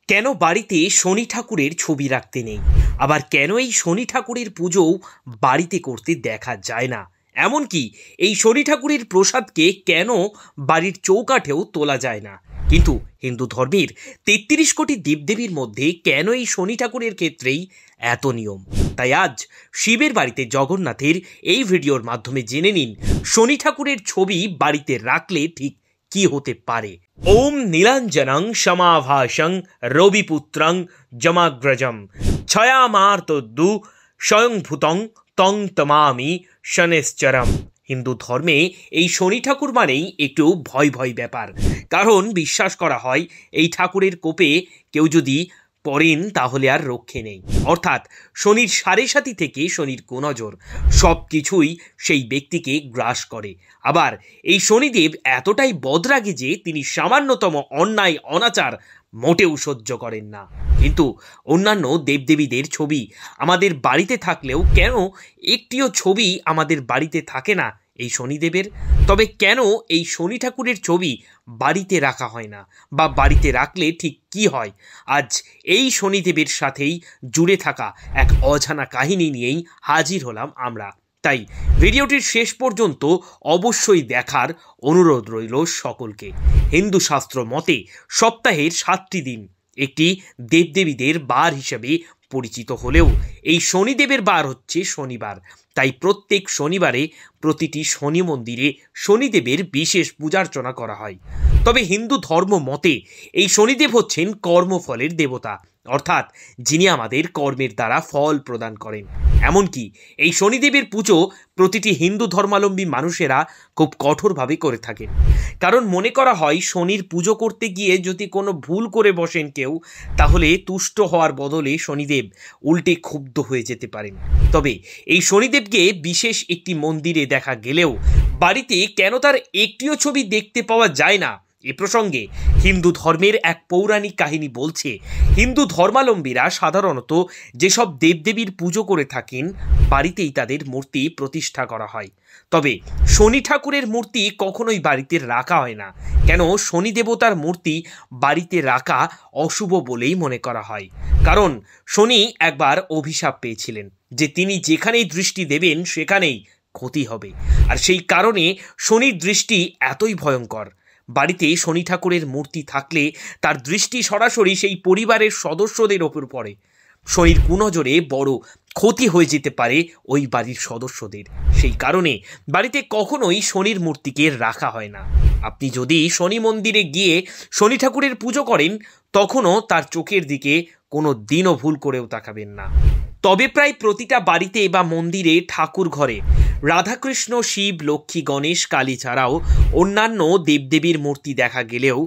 কেন বাড়িতে শনি ঠাকুরের ছবি রাখতে নেই, আবার কেন এই শনি ঠাকুরের পুজোও বাড়িতে করতে দেখা যায় না, এমনকি এই শনি ঠাকুরের প্রসাদকে কেন বাড়ির চৌকাঠেও তোলা যায় না, কিন্তু হিন্দু ধর্মের ৩৩ কোটি দেবদেবীর মধ্যে কেন এই শনি ঠাকুরের ক্ষেত্রেই এত নিয়ম। তাই আজ শিবের বাড়িতে জগন্নাথের এই ভিডিওর মাধ্যমে জেনে নিন শনি ঠাকুরের ছবি বাড়িতে রাখলে ঠিক কি হতে পারে। ওম নীলাঞ্জনং সমাভাসং রবিপুত্রং যমাগ্রজম ছয়ামার্তদু স্বয়ংভূতং তং তমামি শনেশ্চরম। হিন্দু ধর্মে এই শনি ঠাকুর মানেই একটু ভয় ভয় ব্যাপার, কারণ বিশ্বাস করা হয় এই ঠাকুরের কোপে কেউ যদি পড়েন তাহলে আর রক্ষে নেই, অর্থাৎ শনির সাড়ে সাতি থেকে শনির কুনজর সব কিছুই সেই ব্যক্তিকে গ্রাস করে। আবার এই শনিদেব এতটাই বদরাগী যে তিনি সামান্যতম অন্যায় অনাচার মোটেও সহ্য করেন না। কিন্তু অন্যান্য দেবদেবীদের ছবি আমাদের বাড়িতে থাকলেও কেন একটিও ছবি আমাদের বাড়িতে থাকে না এই শনিদেবের? তবে কেন এই শনি ঠাকুরের ছবি বাড়িতে রাখা হয় না, বা বাড়িতে রাখলে ঠিক কি হয়? আজ এই শনিদেবের সাথেই জুড়ে থাকা এক অজানা কাহিনী নিয়েই হাজির হলাম আমরা। তাই ভিডিওটির শেষ পর্যন্ত অবশ্যই দেখার অনুরোধ রইল সকলকে। হিন্দু শাস্ত্র মতে সপ্তাহের 7টি দিন একটি দেবদেবীদের বার হিসেবে পরিচিত হলেও এই শনিদেবের বার হচ্ছে শনিবার। তাই প্রত্যেক শনিবারে প্রতিটি শনি মন্দিরে শনিদেবের বিশেষ পূজার্চনা করা হয়। তবে হিন্দু ধর্ম মতে এই শনিদেব হচ্ছেন কর্মফলের দেবতা, অর্থাৎ যিনি আমাদের কর্মের দ্বারা ফল প্রদান করেন। এমনকি এই শনিদেবের পুজো প্রতিটি হিন্দু ধর্মাবলম্বী মানুষেরা খুব কঠোরভাবে করে থাকেন, কারণ মনে করা হয় শনির পুজো করতে গিয়ে যদি কোনো ভুল করে বসেন কেউ, তাহলে তুষ্ট হওয়ার বদলে শনিদেব উল্টে ক্ষুব্ধ হয়ে যেতে পারেন। তবে এই শনিদেবকে বিশেষ একটি মন্দিরে দেখা গেলেও বাড়িতে কেন তার একটিও ছবি দেখতে পাওয়া যায় না, এ প্রসঙ্গে হিন্দু ধর্মের এক পৌরাণিক কাহিনী বলছে, হিন্দু ধর্মাবলম্বীরা সাধারণত যেসব দেবদেবীর পুজো করে থাকেন বাড়িতেই তাদের মূর্তি প্রতিষ্ঠা করা হয়। তবে শনি ঠাকুরের মূর্তি কখনোই বাড়িতে রাখা হয় না। কেন? শনি দেবতার মূর্তি বাড়িতে রাখা অশুভ বলেই মনে করা হয়, কারণ শনি একবার অভিশাপ পেয়েছিলেন যে তিনি যেখানেই দৃষ্টি দেবেন সেখানেই ক্ষতি হবে। আর সেই কারণে শনির দৃষ্টি এতই ভয়ঙ্কর, বাড়িতে শনি ঠাকুরের মূর্তি থাকলে তার দৃষ্টি সরাসরি সেই পরিবারের সদস্যদের ওপর পড়ে। শনির কুনজরে বড় ক্ষতি হয়ে যেতে পারে ওই বাড়ির সদস্যদের। সেই কারণে বাড়িতে কখনোই শনির মূর্তিকে রাখা হয় না। আপনি যদি শনি মন্দিরে গিয়ে শনি ঠাকুরের পুজো করেন, তখনও তার চোখের দিকে কোনো দিনও ভুল করেও তাকাবেন না। তবে প্রায় প্রতিটা বাড়িতে বা মন্দিরে ঠাকুর ঘরে রাধাকৃষ্ণ, শিব, লক্ষ্মী, গণেশ, কালী ছাড়াও অন্যান্য দেবদেবীর মূর্তি দেখা গেলেও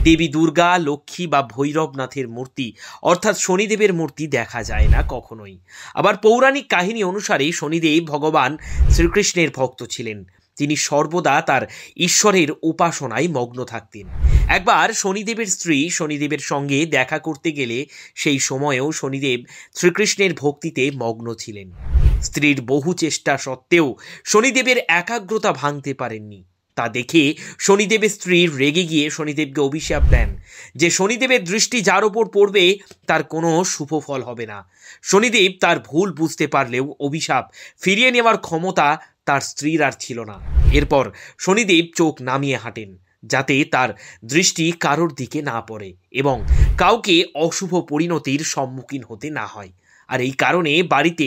দেবী দুর্গা, লক্ষ্মী বা ভৈরবনাথের মূর্তি অর্থাৎ শনিদেবের মূর্তি দেখা যায় না কখনোই। আবার পৌরাণিক কাহিনী অনুসারে শনিদেব ভগবান শ্রীকৃষ্ণের ভক্ত ছিলেন। তিনি সর্বদা তার ঈশ্বরের উপাসনায় মগ্ন থাকতেন। একবার শনিদেবের স্ত্রী শনিদেবের সঙ্গে দেখা করতে গেলে সেই সময়েও শনিদেব শ্রীকৃষ্ণের ভক্তিতে মগ্ন ছিলেন। স্ত্রীর বহু চেষ্টা সত্ত্বেও শনিদেবের একাগ্রতা ভাঙতে পারেননি। তা দেখে শনিদেবের স্ত্রী রেগে গিয়ে শনিদেবকে অভিশাপ দেন যে শনিদেবের দৃষ্টি যার ওপর পড়বে তার কোনো শুভ ফল হবে না। শনিদেব তার ভুল বুঝতে পারলেও অভিশাপ ফিরিয়ে নেওয়ার ক্ষমতা তার স্ত্রীর আর ছিল না। এরপর শনিদেব চোখ নামিয়ে হাঁটেন যাতে তার দৃষ্টি কারোর দিকে না পড়ে এবং কাউকে অশুভ পরিণতির সম্মুখীন হতে না হয়। আর এই কারণে বাড়িতে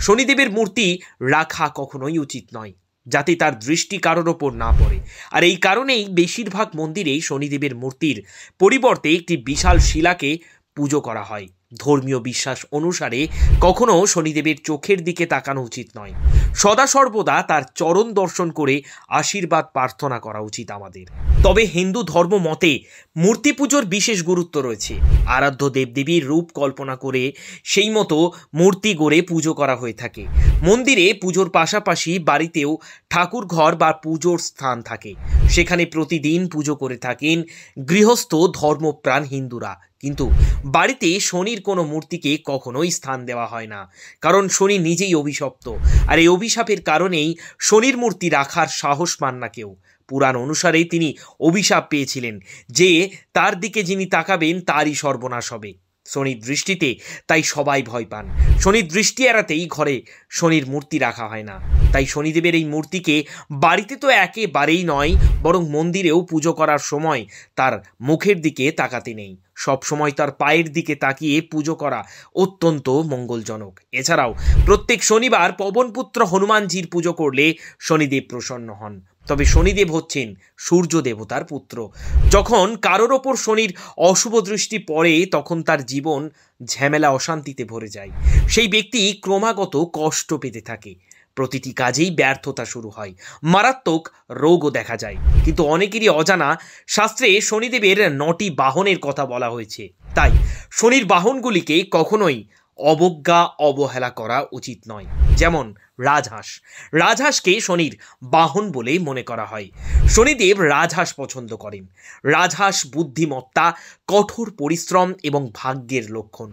শনিদেবের মূর্তি রাখা কখনোই উচিত নয়, যাতে তার দৃষ্টি কারোর ওপর না পড়ে। আর এই কারণেই বেশিরভাগ মন্দিরে শনিদেবের মূর্তির পরিবর্তে একটি বিশাল শিলাকে পুজো করা হয়। ধর্মীয় বিশ্বাস অনুসারে কখনো শনিদেবের চোখের দিকে তাকানো উচিত নয়, সদা সর্বদা তার চরণ দর্শন করে আশীর্বাদ প্রার্থনা করা উচিত আমাদের। তবে হিন্দু ধর্ম মতে মূর্তি পুজোর বিশেষ গুরুত্ব রয়েছে। আরাধ্য দেবদেবীর রূপ কল্পনা করে সেই মতো মূর্তি গড়ে পুজো করা হয়ে থাকে। মন্দিরে পুজোর পাশাপাশি বাড়িতেও ঠাকুর ঘর বা পুজোর স্থান থাকে, সেখানে প্রতিদিন পুজো করে থাকেন গৃহস্থ ধর্মপ্রাণ হিন্দুরা। কিন্তু বাড়িতে শনির কোনো মূর্তিকে কখনোই স্থান দেওয়া হয় না, কারণ শনি নিজেই অভিশপ্ত। আর এই অভিশাপের কারণেই শনির মূর্তি রাখার সাহস পান না কেউ। পুরাণ অনুসারে তিনি অভিশাপ পেয়েছিলেন যে তার দিকে যিনি তাকাবেন তারই সর্বনাশ হবে। শনির দৃষ্টিতে তাই সবাই ভয় পান। শনির দৃষ্টি এড়াতেই ঘরে শনির মূর্তি রাখা হয় না। তাই শনিদেবের এই মূর্তিকে বাড়িতে তো একেবারেই নয়, বরং মন্দিরেও পুজো করার সময় তার মুখের দিকে তাকাতে নেই। সব সময় তার পায়ের দিকে তাকিয়ে পুজো করা অত্যন্ত মঙ্গলজনক। এছাড়াও প্রত্যেক শনিবার পবনপুত্র হনুমানজির পুজো করলে শনিদেব প্রসন্ন হন। তবে শনিদেব হচ্ছেন সূর্য দেবতার পুত্র। যখন কারোর ওপর শনির অশুভ দৃষ্টি পড়ে তখন তার জীবন ঝামেলা অশান্তিতে ভরে যায়। সেই ব্যক্তি ক্রমাগত কষ্ট পেতে থাকে, প্রতিটি কাজেই ব্যর্থতা শুরু হয়, মারাত্মক রোগও দেখা যায়। কিন্তু অনেকেরই অজানা শাস্ত্রে শনিদেবের 9টি বাহনের কথা বলা হয়েছে। তাই শনির বাহনগুলিকে কখনোই অবজ্ঞা অবহেলা করা উচিত নয়। যেমন রাজহাঁস। রাজহাঁসকে শনির বাহন বলে মনে করা হয়। শনিদেব রাজহাঁস পছন্দ করেন। রাজহাঁস বুদ্ধিমত্তা, কঠোর পরিশ্রম এবং ভাগ্যের লক্ষণ।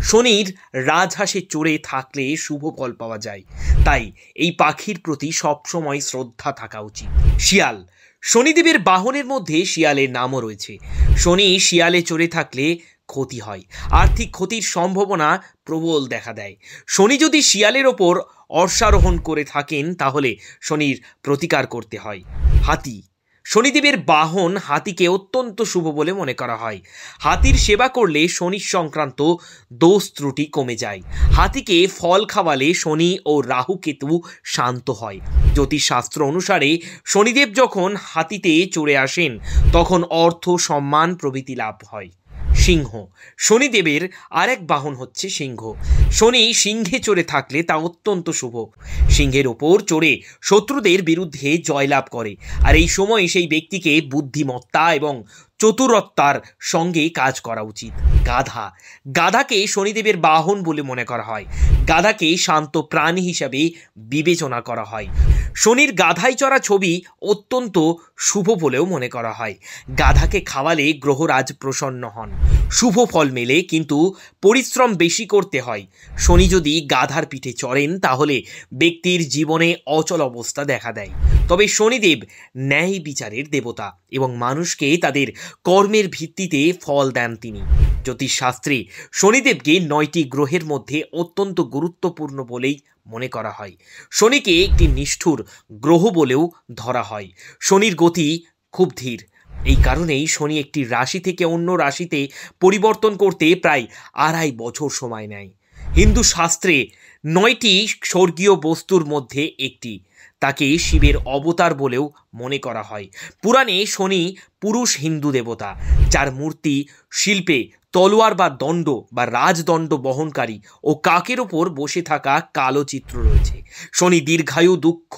শনির রাজহাঁসে চড়ে থাকলে শুভ ফল পাওয়া যায়। তাই এই পাখির প্রতি সবসময় শ্রদ্ধা থাকা উচিত। শিয়াল। শনিদেবের বাহনের মধ্যে শিয়ালের নামও রয়েছে। শনি শিয়ালে চড়ে থাকলে ক্ষতি হয়, আর্থিক ক্ষতির সম্ভাবনা প্রবল দেখা দেয়। শনি যদি শিয়ালের ওপর অশ্বারোহণ করে থাকেন তাহলে শনির প্রতিকার করতে হয়। হাতি। শনিদেবের বাহন হাতিকে অত্যন্ত শুভ বলে মনে করা হয়। হাতির সেবা করলে শনি সংক্রান্ত দোষ ত্রুটি কমে যায়। হাতিকে ফল খাওয়ালে শনি ও রাহু কেতু শান্ত হয়। জ্যোতিষশাস্ত্র অনুসারে শনিদেব যখন হাতিতে চড়ে আসেন তখন অর্থ, সম্মান প্রভৃতি লাভ হয়। সিংহ। শনিদেবের আরেক বাহন হচ্ছে সিংহ। শনি সিংহে চড়ে থাকলে তা অত্যন্ত শুভ। সিংহের ওপর চড়ে শত্রুদের বিরুদ্ধে জয়লাভ করে। আর এই সময় সেই ব্যক্তিকে বুদ্ধিমত্তা এবং চতুরতার সঙ্গে কাজ করা উচিত। গাধা। গাধাকে শনিদেবের বাহন বলে মনে করা হয়। গাধাকে শান্ত প্রাণী হিসাবে বিবেচনা করা হয়। শনির গাধায় চড়া ছবি অত্যন্ত শুভ বলেও মনে করা হয়। গাধাকে খাওয়ালে গ্রহরাজ প্রসন্ন হন, শুভ ফল মেলে, কিন্তু পরিশ্রম বেশি করতে হয়। শনি যদি গাধার পিঠে চড়েন তাহলে ব্যক্তির জীবনে অচল অবস্থা দেখা দেয়। তবে শনিদেব ন্যায় বিচারের দেবতা এবং মানুষকে তাদের কর্মের ভিত্তিতে ফল দেন তিনি। জ্যোতিষশাস্ত্রে শনিদেবকে 9টি গ্রহের মধ্যে অত্যন্ত গুরুত্বপূর্ণ বলেই মনে করা হয়। শনিকে একটি নিষ্ঠুর গ্রহ বলেও ধরা হয়। শনির গতি খুব ধীর। এই কারণেই শনি একটি রাশি থেকে অন্য রাশিতে পরিবর্তন করতে প্রায় 2.5 বছর সময় নেয়। হিন্দু শাস্ত্রে 9টি স্বর্গীয় বস্তুর মধ্যে একটি, তাকে শিবের অবতার বলেও মনে করা হয়। পুরাণে শনি পুরুষ হিন্দু দেবতা, যার মূর্তি শিল্পে তলোয়ার বা দণ্ড বা রাজদণ্ড বহনকারী ও কাকের ওপর বসে থাকা কালো চিত্র রয়েছে। শনি দীর্ঘায়ু, দুঃখ,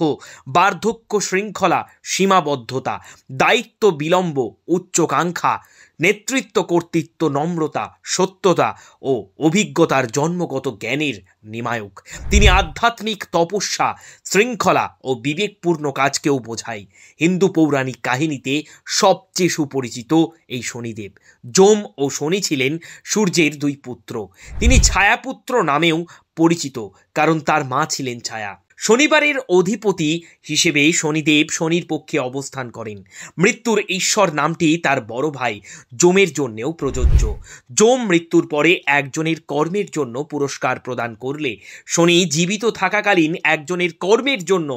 বার্ধক্য, শৃঙ্খলা, সীমাবদ্ধতা, দায়িত্ব বিলম্ব, উচ্চাকাঙ্ক্ষা, নেতৃত্ব, কর্তৃত্ব, নম্রতা, সত্যতা ও অভিজ্ঞতার জন্মগত জ্ঞানের নিমায়ক। তিনি আধ্যাত্মিক তপস্যা, শৃঙ্খলা ও বিবেকপূর্ণ কাজকেও বোঝায়। হিন্দু পৌরাণিক কাহিনীতে সবচেয়ে সুপরিচিত এই শনিদেব। যম ও শনি ছিলেন সূর্যের 2 পুত্র। তিনি ছায়াপুত্র নামেও পরিচিত, কারণ তার মা ছিলেন ছায়া। শনিবারের অধিপতি হিসেবে শনিদেব শনির পক্ষে অবস্থান করেন। মৃত্যুর ঈশ্বর নামটি তার বড় ভাই যমের জন্যেও প্রযোজ্য। যম মৃত্যুর পরে একজনের কর্মের জন্য পুরস্কার প্রদান করলে শনি জীবিত থাকাকালীন একজনের কর্মের জন্য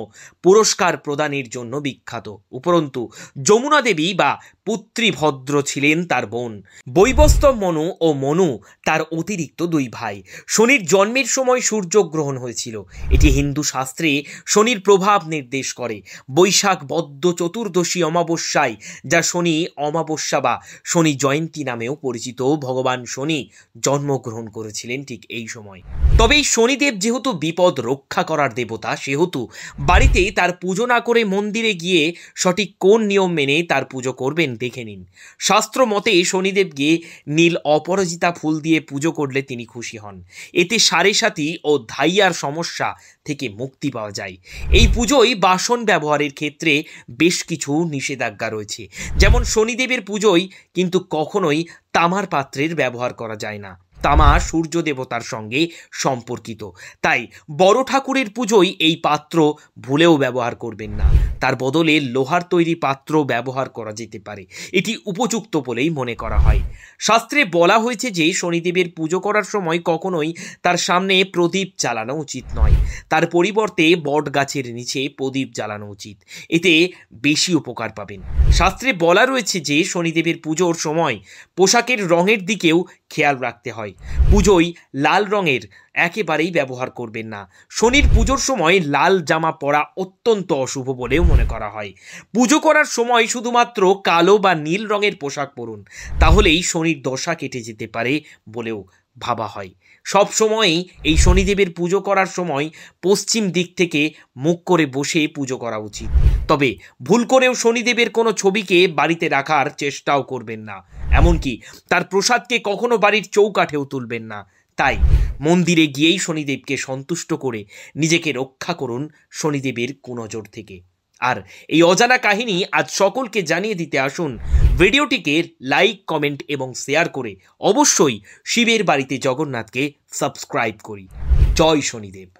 পুরস্কার প্রদানের জন্য বিখ্যাত। উপরন্তু যমুনা দেবী বা পুত্রীভদ্র ছিলেন তার বোন। বৈবস্তব মনু ও মনু তার অতিরিক্ত 2 ভাই। শনির জন্মের সময় সূর্যগ্রহণ হয়েছিল। এটি হিন্দু শাস্ত্রে শনির প্রভাব নির্দেশ করে। বৈশাখ বদ্য চতুর্দশী অমাবস্যায়, যা শনি অমাবস্যা বা শনি জয়ন্তী নামেও পরিচিত, ভগবান শনি জন্মগ্রহণ করেছিলেন ঠিক এই সময়। তবে এই শনিদেব যেহেতু বিপদ রক্ষা করার দেবতা, সেহেতু বাড়িতে তার পুজো না করে মন্দিরে গিয়ে সঠিক কোন নিয়ম মেনে তার পুজো করবেন দেখে নিন। শাস্ত্র মতে শনিদেবকে নীল অপরাজিতা ফুল দিয়ে পুজো করলে তিনি খুশি হন। এতে সারেসাতি ও ধাইয়ার সমস্যা থেকে মুক্তি পাওয়া যায়। এই পুজোয় বাসন ব্যবহারের ক্ষেত্রে বেশ কিছু নিষেধাজ্ঞা রয়েছে। যেমন শনিদেবের পুজোয় কিন্তু কখনোই তামার পাত্রের ব্যবহার করা যায় না। তামা সূর্য দেবতার সঙ্গে সম্পর্কিত। তাই বড় ঠাকুরের পুজোয় এই পাত্র ভুলেও ব্যবহার করবেন না। তার বদলে লোহার তৈরি পাত্র ব্যবহার করা যেতে পারে, এটি উপযুক্ত বলেই মনে করা হয়। শাস্ত্রে বলা হয়েছে যে শনিদেবের পুজো করার সময় কখনোই তার সামনে প্রদীপ জ্বালানো উচিত নয়, তার পরিবর্তে বট গাছের নিচে প্রদীপ জ্বালানো উচিত, এতে বেশি উপকার পাবেন। শাস্ত্রে বলা রয়েছে যে শনিদেবের পুজোর সময় পোশাকের রঙের দিকেও খেয়াল রাখতে হয়। পুজোয় লাল রঙের একেবারেই ব্যবহার করবেন না। শনির পুজোর সময় লাল জামা পরা অত্যন্ত অশুভ বলেও মনে করা হয়। পুজো করার সময় শুধুমাত্র কালো বা নীল রঙের পোশাক পরুন, তাহলেই শনির দশা কেটে যেতে পারে বলেও ভাবা হয়। সব সময়ই এই শনিদেবের পুজো করার সময় পশ্চিম দিক থেকে মুখ করে বসে পুজো করা উচিত। তবে ভুল করেও শনিদেবের কোনো ছবিকে বাড়িতে রাখার চেষ্টাও করবেন না, এমনকি তার প্রসাদকে কখনো বাড়ির চৌকাঠেও তুলবেন না। তাই মন্দিরে গিয়েই শনিদেবকে সন্তুষ্ট করে নিজেকে রক্ষা করুন শনিদেবের কুনজর থেকে। আর এই অজানা কাহিনী আজ সকলকে জানিয়ে দিতে আসুন ভিডিওটিকে লাইক, কমেন্ট এবং শেয়ার করে অবশ্যই শিবের বাড়িতে জগন্নাথকে সাবস্ক্রাইব করি। জয় শনিদেব।